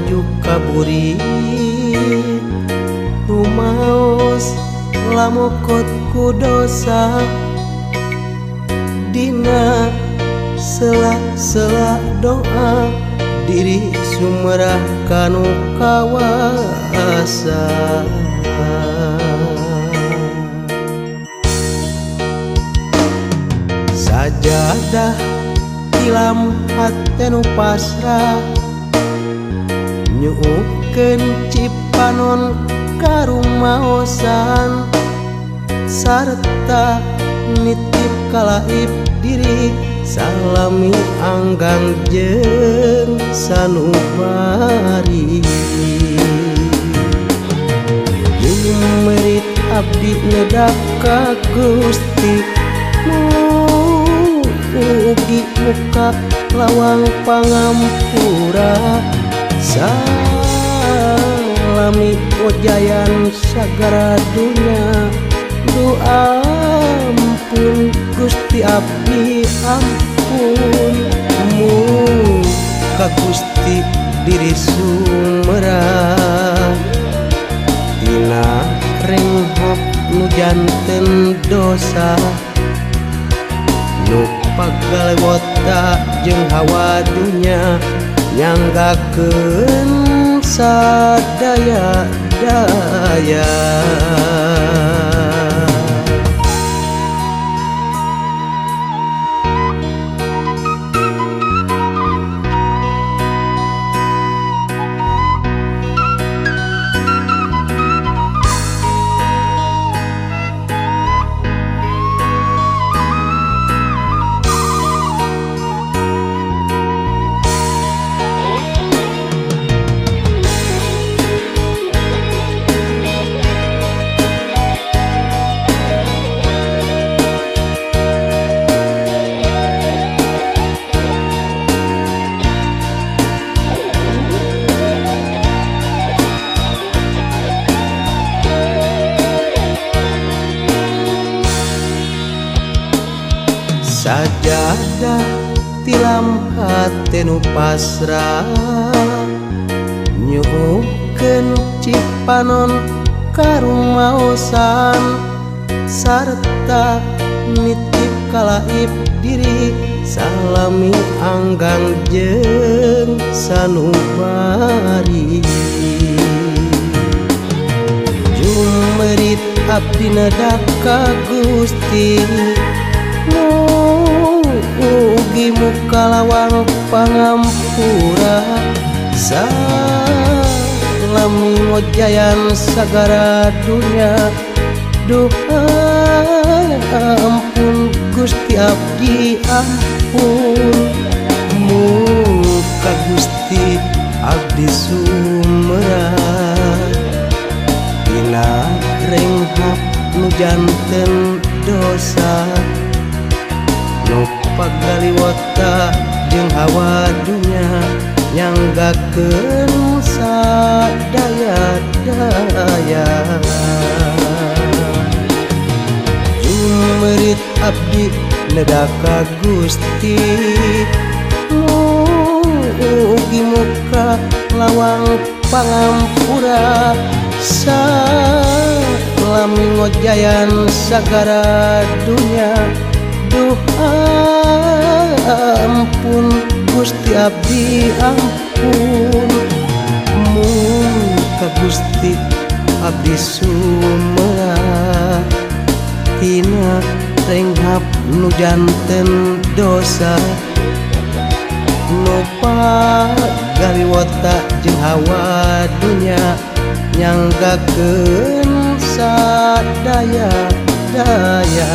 nuju kaburi rumaos lamukut ku dosa dina sela-sela doa diri sumerah kanu kawasa sajadah tilam hatenu pasrah nyuukeun cipanon karumaosan sarta nitip kalaip diri salami anggang jeung sanubari merit abdi nedak ka Gusti mugi muka lawang pangampura salami ojayan sagara dunya doa ampun Gusti abdi ampun muka Gusti diri sumerah tina renghap nu janten dosa nu pagalewota jeung hawa dunya nyanggakeun sadaya-daya sajadah tilam hatenu pasrah nyuukeun cipanon karumaosan sarta nitip kalaip diri salami anggang jeung sanubari jumerit abdi nedak ka Gusti mugi muka lawang pangampura salami ngojayan sagara dunya doa ampun Gusti abdi ampun muka Gusti abdi sumerah dina renghap nu janten dosa nu pagaliwota jeung hawa dunya nyanggakeun sadaya-daya jumerit abdi nedak ka Gusti mugi muka lawang pangampura salami ngojayan sagara dunya doa ampun Gusti abdi ampun muka Gusti abdi sumerah tina renghap nu janten dosa nu pagaliwota jeung hawa dunya nyanggakeun sadaya-daya